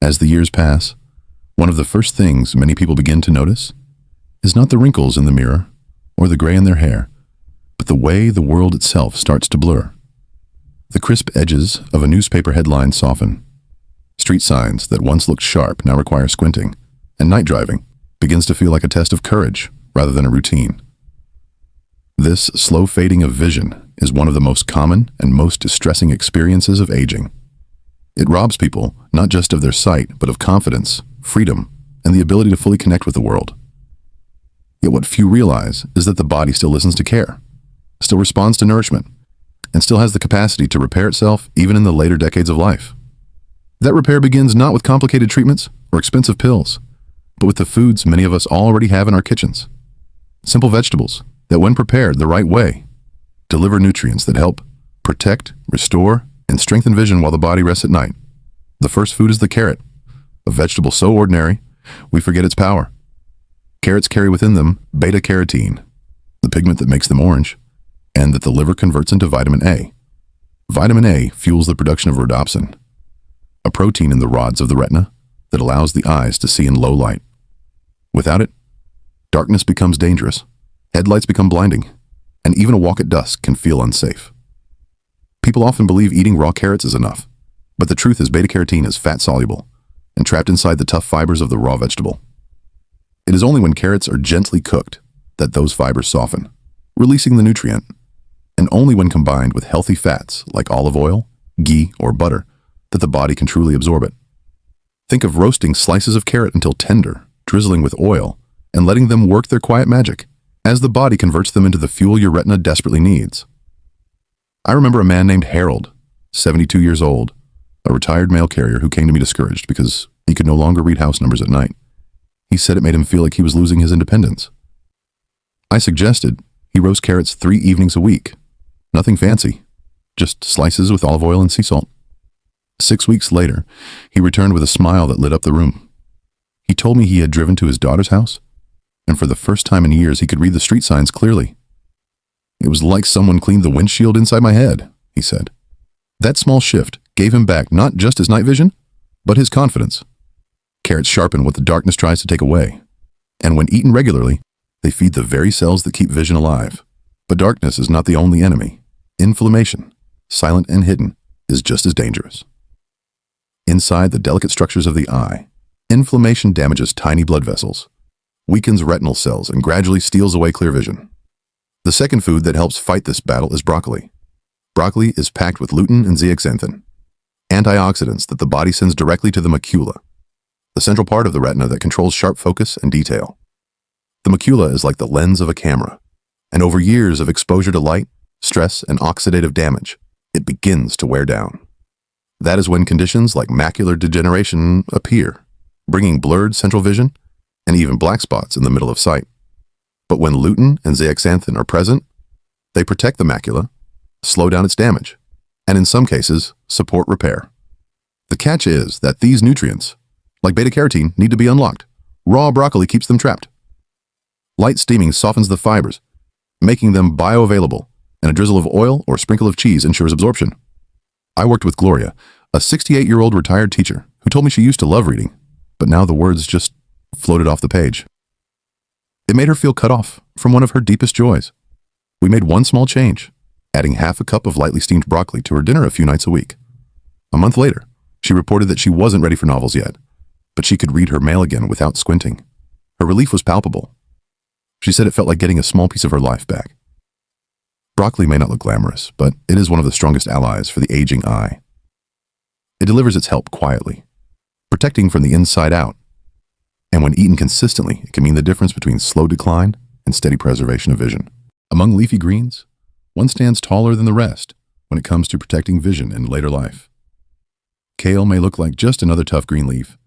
As the years pass, one of the first things many people begin to notice is not the wrinkles in the mirror or the gray in their hair, but the way the world itself starts to blur. The crisp edges of a newspaper headline soften. Street signs that once looked sharp now require squinting, and night driving begins to feel like a test of courage rather than a routine. This slow fading of vision is one of the most common and most distressing experiences of aging. It robs people not just of their sight, but of confidence, freedom, and the ability to fully connect with the world. Yet what few realize is that the body still listens to care, still responds to nourishment, and still has the capacity to repair itself even in the later decades of life. That repair begins not with complicated treatments or expensive pills, but with the foods many of us already have in our kitchens. Simple vegetables that, when prepared the right way, deliver nutrients that help protect, restore, and strengthen vision while the body rests at night. The first food is the carrot, a vegetable so ordinary we forget its power. Carrots carry within them beta-carotene, the pigment that makes them orange, and that the liver converts into vitamin A. Vitamin A fuels the production of rhodopsin, a protein in the rods of the retina that allows the eyes to see in low light. Without it, darkness becomes dangerous, headlights become blinding, and even a walk at dusk can feel unsafe. People often believe eating raw carrots is enough, but the truth is beta-carotene is fat-soluble and trapped inside the tough fibers of the raw vegetable. It is only when carrots are gently cooked that those fibers soften, releasing the nutrient, and only when combined with healthy fats like olive oil, ghee, or butter that the body can truly absorb it. Think of roasting slices of carrot until tender, drizzling with oil, and letting them work their quiet magic as the body converts them into the fuel your retina desperately needs. I remember a man named Harold, 72 years old, a retired mail carrier who came to me discouraged because he could no longer read house numbers at night. He said it made him feel like he was losing his independence. I suggested he roast carrots 3 evenings a week. Nothing fancy, just slices with olive oil and sea salt. 6 weeks later, he returned with a smile that lit up the room. He told me he had driven to his daughter's house, and for the first time in years he could read the street signs clearly. It was like someone cleaned the windshield inside my head, he said. That small shift gave him back not just his night vision, but his confidence. Carrots sharpen what the darkness tries to take away, and when eaten regularly, they feed the very cells that keep vision alive. But darkness is not the only enemy. Inflammation, silent and hidden, is just as dangerous. Inside the delicate structures of the eye, inflammation damages tiny blood vessels, weakens retinal cells, and gradually steals away clear vision. The second food that helps fight this battle is broccoli. Broccoli is packed with lutein and zeaxanthin, antioxidants that the body sends directly to the macula, the central part of the retina that controls sharp focus and detail. The macula is like the lens of a camera, and over years of exposure to light, stress, and oxidative damage, it begins to wear down. That is when conditions like macular degeneration appear, bringing blurred central vision and even black spots in the middle of sight. But when lutein and zeaxanthin are present, they protect the macula, slow down its damage, and in some cases, support repair. The catch is that these nutrients, like beta-carotene, need to be unlocked. Raw broccoli keeps them trapped. Light steaming softens the fibers, making them bioavailable, and a drizzle of oil or sprinkle of cheese ensures absorption. I worked with Gloria, a 68-year-old retired teacher who told me she used to love reading, but now the words just floated off the page. It made her feel cut off from one of her deepest joys. We made one small change, adding half a cup of lightly steamed broccoli to her dinner a few nights a week. A month later, she reported that she wasn't ready for novels yet, but she could read her mail again without squinting. Her relief was palpable. She said it felt like getting a small piece of her life back. Broccoli may not look glamorous, but it is one of the strongest allies for the aging eye. It delivers its help quietly, protecting from the inside out. And when eaten consistently, it can mean the difference between slow decline and steady preservation of vision. Among leafy greens, one stands taller than the rest when it comes to protecting vision in later life. Kale may look like just another tough green leaf,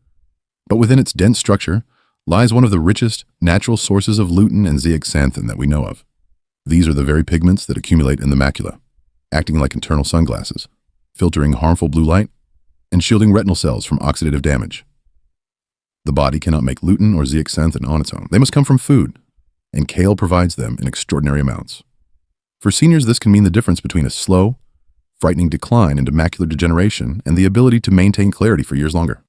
but within its dense structure lies one of the richest natural sources of lutein and zeaxanthin that we know of. These are the very pigments that accumulate in the macula, acting like internal sunglasses, filtering harmful blue light and shielding retinal cells from oxidative damage. The body cannot make lutein or zeaxanthin on its own. They must come from food, and kale provides them in extraordinary amounts. For seniors, this can mean the difference between a slow, frightening decline into macular degeneration and the ability to maintain clarity for years longer.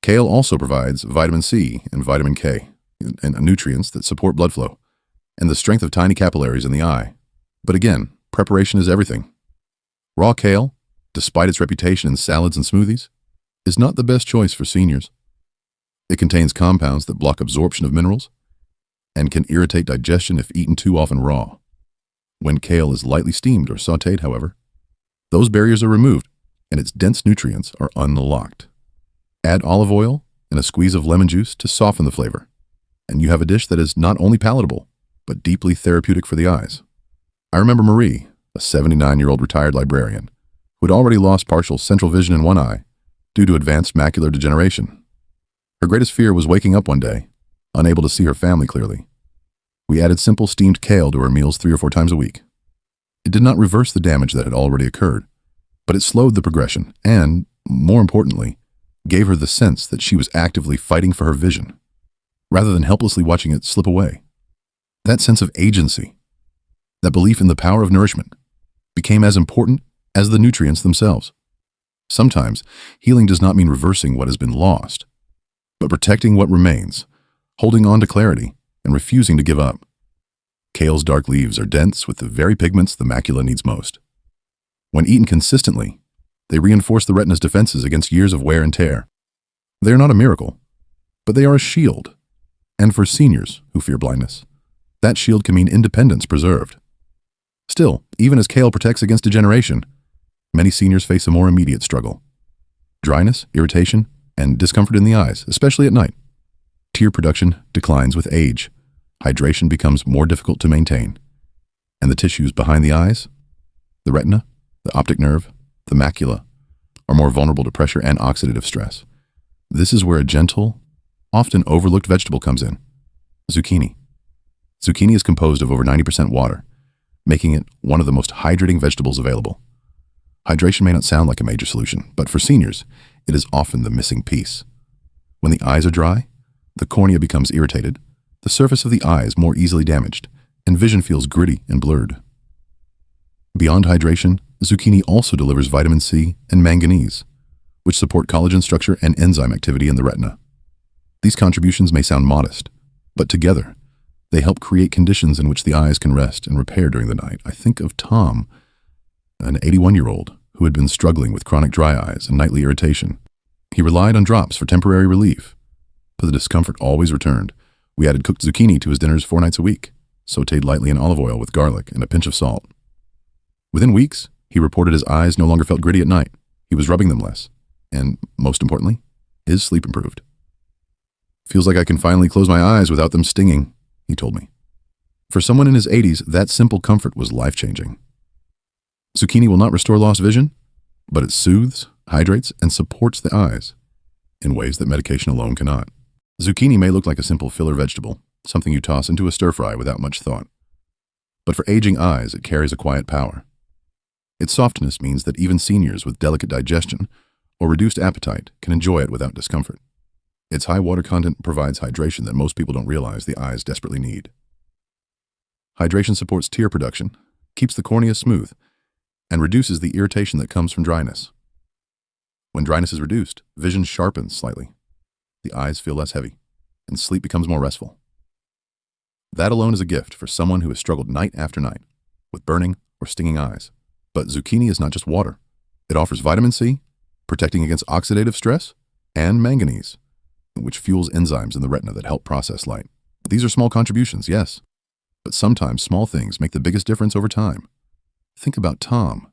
Kale also provides vitamin C and vitamin K, and nutrients that support blood flow and the strength of tiny capillaries in the eye. But again, preparation is everything. Raw kale, despite its reputation in salads and smoothies, is not the best choice for seniors. It contains compounds that block absorption of minerals and can irritate digestion if eaten too often raw. When kale is lightly steamed or sautéed, however, those barriers are removed and its dense nutrients are unlocked. Add olive oil and a squeeze of lemon juice to soften the flavor, and you have a dish that is not only palatable, but deeply therapeutic for the eyes. I remember Marie, a 79-year-old retired librarian, who had already lost partial central vision in one eye due to advanced macular degeneration. Her greatest fear was waking up one day, unable to see her family clearly. We added simple steamed kale to her meals 3 or 4 times a week. It did not reverse the damage that had already occurred, but it slowed the progression and, more importantly, gave her the sense that she was actively fighting for her vision, rather than helplessly watching it slip away. That sense of agency, that belief in the power of nourishment, became as important as the nutrients themselves. Sometimes, healing does not mean reversing what has been lost, but protecting what remains, holding on to clarity, and refusing to give up. Kale's dark leaves are dense with the very pigments the macula needs most. When eaten consistently, they reinforce the retina's defenses against years of wear and tear. They are not a miracle, but they are a shield. And for seniors who fear blindness, that shield can mean independence preserved. Still, even as kale protects against degeneration, many seniors face a more immediate struggle: dryness, irritation, and discomfort in the eyes, especially at night. Tear production declines with age, hydration becomes more difficult to maintain, and the tissues behind the eyes, the retina, the optic nerve, the macula, are more vulnerable to pressure and oxidative stress. This is where a gentle, often overlooked vegetable comes in: zucchini. Zucchini is composed of over 90% water, making it one of the most hydrating vegetables available. Hydration may not sound like a major solution, but for seniors, it is often the missing piece. When the eyes are dry, the cornea becomes irritated, the surface of the eye is more easily damaged, and vision feels gritty and blurred. Beyond hydration, zucchini also delivers vitamin C and manganese, which support collagen structure and enzyme activity in the retina. These contributions may sound modest, but together, they help create conditions in which the eyes can rest and repair during the night. I think of Tom, an 81-year-old who had been struggling with chronic dry eyes and nightly irritation. He relied on drops for temporary relief, but the discomfort always returned. We added cooked zucchini to his dinners 4 nights a week, sautéed lightly in olive oil with garlic and a pinch of salt. Within weeks, he reported his eyes no longer felt gritty at night. He was rubbing them less, and most importantly, his sleep improved. "Feels like I can finally close my eyes without them stinging," he told me. For someone in his 80s, that simple comfort was life-changing. Zucchini will not restore lost vision, but it soothes, hydrates, and supports the eyes in ways that medication alone cannot. Zucchini may look like a simple filler vegetable, something you toss into a stir-fry without much thought. But for aging eyes, it carries a quiet power. Its softness means that even seniors with delicate digestion or reduced appetite can enjoy it without discomfort. Its high water content provides hydration that most people don't realize the eyes desperately need. Hydration supports tear production, keeps the cornea smooth, and reduces the irritation that comes from dryness. When dryness is reduced, vision sharpens slightly. The eyes feel less heavy, and sleep becomes more restful. That alone is a gift for someone who has struggled night after night with burning or stinging eyes. But zucchini is not just water. It offers vitamin C, protecting against oxidative stress, and manganese, which fuels enzymes in the retina that help process light. These are small contributions, yes, but sometimes small things make the biggest difference over time. Think about Tom,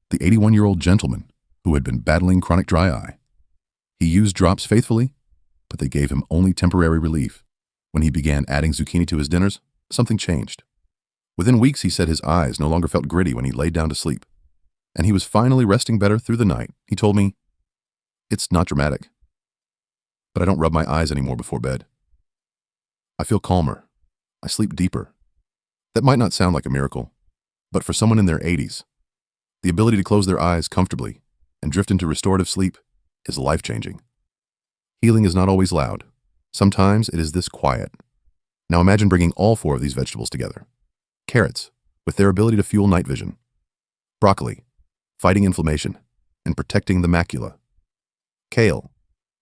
the 81-year-old gentleman who had been battling chronic dry eye. He used drops faithfully, but they gave him only temporary relief. When he began adding zucchini to his dinners, something changed. Within weeks, he said his eyes no longer felt gritty when he laid down to sleep, and he was finally resting better through the night. He told me, "It's not dramatic, but I don't rub my eyes anymore before bed. I feel calmer. I sleep deeper." That might not sound like a miracle, but for someone in their 80s, the ability to close their eyes comfortably and drift into restorative sleep is life-changing. Healing is not always loud. Sometimes it is this quiet. Now imagine bringing all 4 of these vegetables together. Carrots, with their ability to fuel night vision. Broccoli, fighting inflammation and protecting the macula. Kale,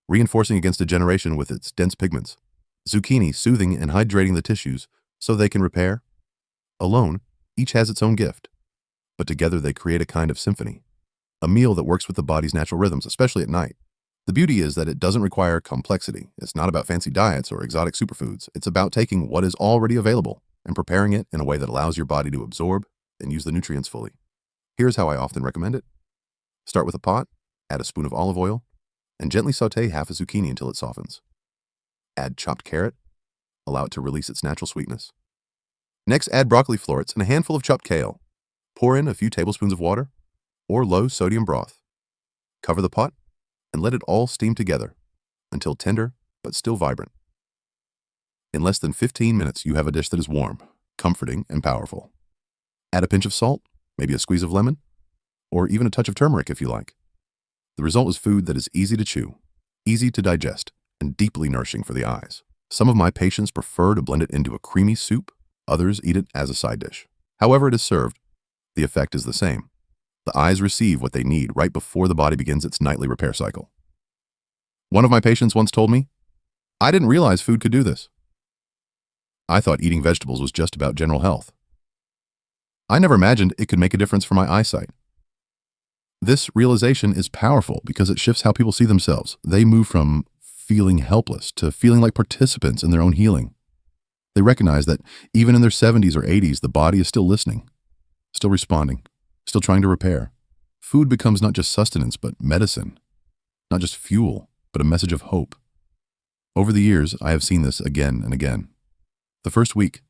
reinforcing against degeneration with its dense pigments. Zucchini, soothing and hydrating the tissues so they can repair. Alone, each has its own gift, but together they create a kind of symphony, a meal that works with the body's natural rhythms, especially at night. The beauty is that it doesn't require complexity. It's not about fancy diets or exotic superfoods. It's about taking what is already available and preparing it in a way that allows your body to absorb and use the nutrients fully. Here's how I often recommend it. Start with a pot, add a spoon of olive oil, and gently saute half a zucchini until it softens. Add chopped carrot, allow it to release its natural sweetness. Next, add broccoli florets and a handful of chopped kale. Pour in a few tablespoons of water or low-sodium broth. Cover the pot and let it all steam together until tender but still vibrant. In less than 15 minutes, you have a dish that is warm, comforting, and powerful. Add a pinch of salt, maybe a squeeze of lemon, or even a touch of turmeric if you like. The result is food that is easy to chew, easy to digest, and deeply nourishing for the eyes. Some of my patients prefer to blend it into a creamy soup, others eat it as a side dish. However it is served, the effect is the same. The eyes receive what they need right before the body begins its nightly repair cycle. One of my patients once told me, "I didn't realize food could do this. I thought eating vegetables was just about general health. I never imagined it could make a difference for my eyesight." This realization is powerful because it shifts how people see themselves. They move from feeling helpless to feeling like participants in their own healing. They recognize that even in their 70s or 80s, the body is still listening, still responding, still trying to repair. Food becomes not just sustenance, but medicine. Not just fuel, but a message of hope. Over the years, I have seen this again and again. The first week,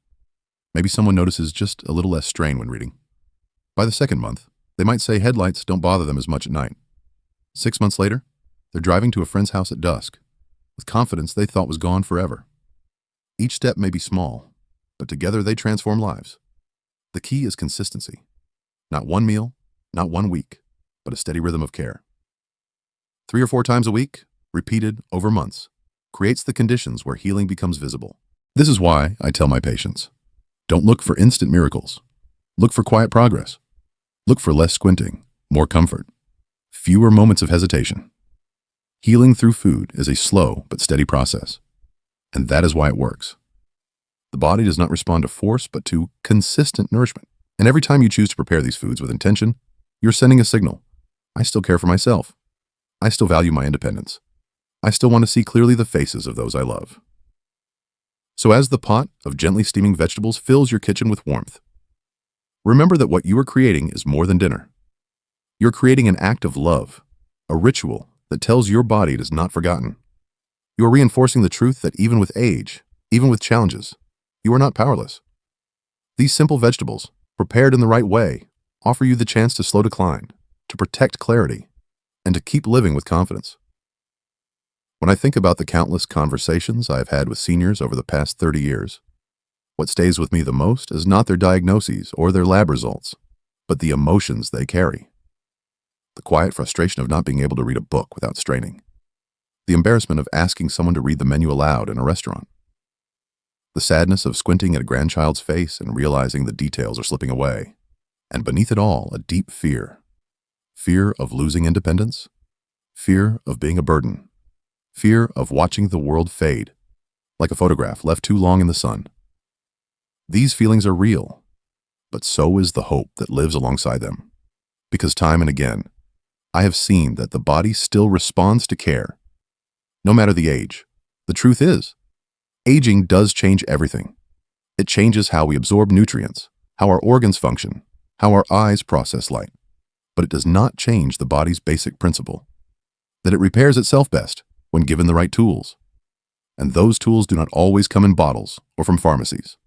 maybe someone notices just a little less strain when reading. By the second month, they might say headlights don't bother them as much at night. 6 months later, they're driving to a friend's house at dusk, with confidence they thought was gone forever. Each step may be small, but together they transform lives. The key is consistency. Not one meal, not 1 week, but a steady rhythm of care. 3 or 4 times a week, repeated over months, creates the conditions where healing becomes visible. This is why I tell my patients, don't look for instant miracles. Look for quiet progress. Look for less squinting, more comfort, fewer moments of hesitation. Healing through food is a slow but steady process, and that is why it works. The body does not respond to force, but to consistent nourishment. And every time you choose to prepare these foods with intention, you're sending a signal. I still care for myself. I still value my independence. I still want to see clearly the faces of those I love. So as the pot of gently steaming vegetables fills your kitchen with warmth, remember that what you are creating is more than dinner. You're creating an act of love, a ritual that tells your body it is not forgotten. You are reinforcing the truth that even with age, even with challenges, you are not powerless. These simple vegetables, prepared in the right way, offer you the chance to slow decline, to protect clarity, and to keep living with confidence. When I think about the countless conversations I have had with seniors over the past 30 years, what stays with me the most is not their diagnoses or their lab results, but the emotions they carry. The quiet frustration of not being able to read a book without straining. The embarrassment of asking someone to read the menu aloud in a restaurant. The sadness of squinting at a grandchild's face and realizing the details are slipping away. And beneath it all, a deep fear. Fear of losing independence. Fear of being a burden. Fear of watching the world fade, like a photograph left too long in the sun. These feelings are real, but so is the hope that lives alongside them. Because time and again, I have seen that the body still responds to care, no matter the age. The truth is, aging does change everything. It changes how we absorb nutrients, how our organs function, how our eyes process light. But it does not change the body's basic principle, that it repairs itself best when given the right tools. And those tools do not always come in bottles or from pharmacies.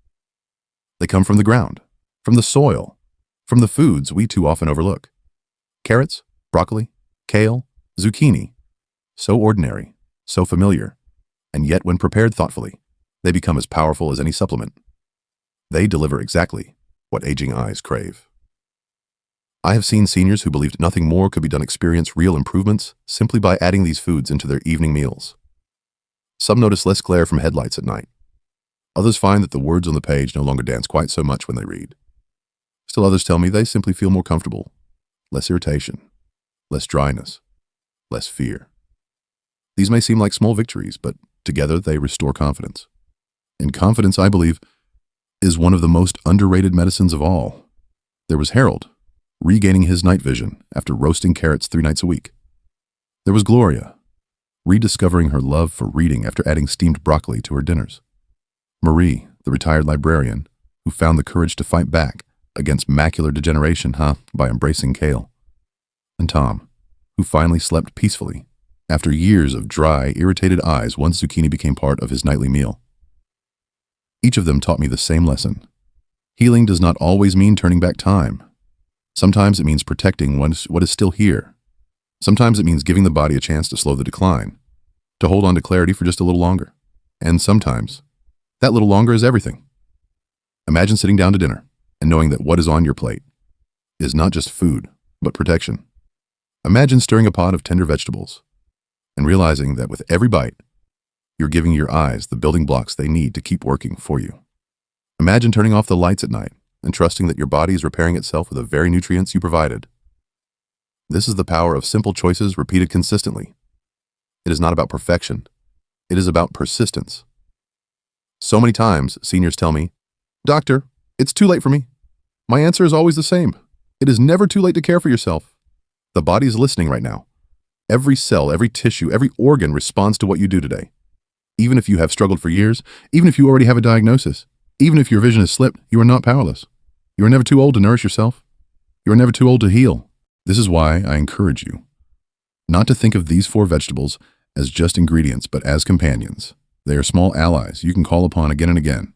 They come from the ground, from the soil, from the foods we too often overlook. Carrots, broccoli, kale, zucchini. So ordinary, so familiar, and yet when prepared thoughtfully, they become as powerful as any supplement. They deliver exactly what aging eyes crave. I have seen seniors who believed nothing more could be done experience real improvements simply by adding these foods into their evening meals. Some notice less glare from headlights at night. Others find that the words on the page no longer dance quite so much when they read. Still others tell me they simply feel more comfortable, less irritation, less dryness, less fear. These may seem like small victories, but together they restore confidence. And confidence, I believe, is one of the most underrated medicines of all. There was Harold, regaining his night vision after roasting carrots 3 nights a week. There was Gloria, rediscovering her love for reading after adding steamed broccoli to her dinners. Marie, the retired librarian, who found the courage to fight back against macular degeneration, by embracing kale. And Tom, who finally slept peacefully after years of dry, irritated eyes once zucchini became part of his nightly meal. Each of them taught me the same lesson. Healing does not always mean turning back time. Sometimes it means protecting what is still here. Sometimes it means giving the body a chance to slow the decline, to hold on to clarity for just a little longer. And sometimes, that little longer is everything. Imagine sitting down to dinner and knowing that what is on your plate is not just food, but protection. Imagine stirring a pot of tender vegetables and realizing that with every bite, you're giving your eyes the building blocks they need to keep working for you. Imagine turning off the lights at night and trusting that your body is repairing itself with the very nutrients you provided. This is the power of simple choices repeated consistently. It is not about perfection. It is about persistence. So many times, seniors tell me, "Doctor, it's too late for me." My answer is always the same. It is never too late to care for yourself. The body is listening right now. Every cell, every tissue, every organ responds to what you do today. Even if you have struggled for years, even if you already have a diagnosis, even if your vision has slipped, you are not powerless. You are never too old to nourish yourself. You are never too old to heal. This is why I encourage you not to think of these 4 vegetables as just ingredients, but as companions. They are small allies you can call upon again and again.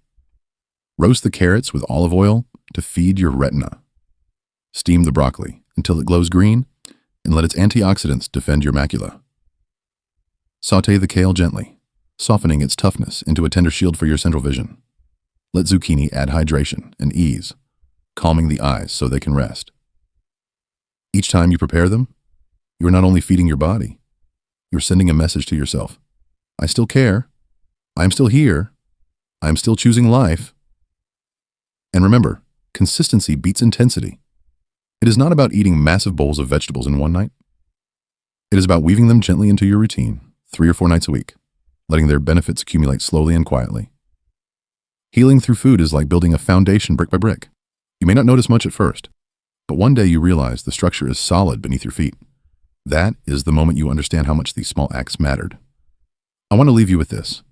Roast the carrots with olive oil to feed your retina. Steam the broccoli until it glows green and let its antioxidants defend your macula. Sauté the kale gently, softening its toughness into a tender shield for your central vision. Let zucchini add hydration and ease, calming the eyes so they can rest. Each time you prepare them, you are not only feeding your body, you are sending a message to yourself. I still care. I am still here. I am still choosing life. And remember, consistency beats intensity. It is not about eating massive bowls of vegetables in one night. It is about weaving them gently into your routine 3 or 4 nights a week, letting their benefits accumulate slowly and quietly. Healing through food is like building a foundation brick by brick. You may not notice much at first, but one day you realize the structure is solid beneath your feet. That is the moment you understand how much these small acts mattered. I want to leave you with this.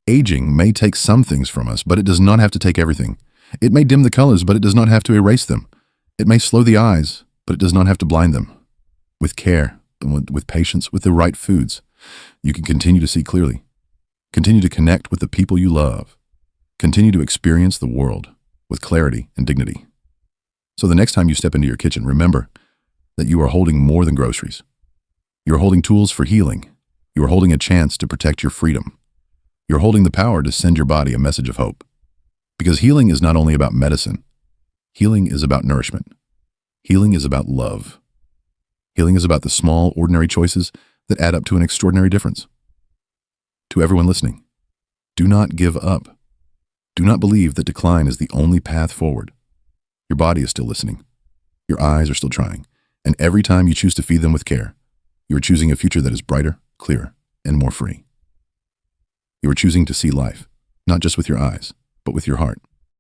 Aging may take some things from us, but it does not have to take everything. It may dim the colors, but it does not have to erase them. It may slow the eyes, but it does not have to blind them. With care, with patience, with the right foods, you can continue to see clearly. Continue to connect with the people you love. Continue to experience the world with clarity and dignity. So the next time you step into your kitchen, remember that you are holding more than groceries. You are holding tools for healing. You are holding a chance to protect your freedom. You're holding the power to send your body a message of hope. Because healing is not only about medicine. Healing is about nourishment. Healing is about love. Healing is about the small, ordinary choices that add up to an extraordinary difference. To everyone listening, do not give up. Do not believe that decline is the only path forward. Your body is still listening. Your eyes are still trying. And every time you choose to feed them with care, you are choosing a future that is brighter, clearer, and more free. You are choosing to see life, not just with your eyes, but with your heart.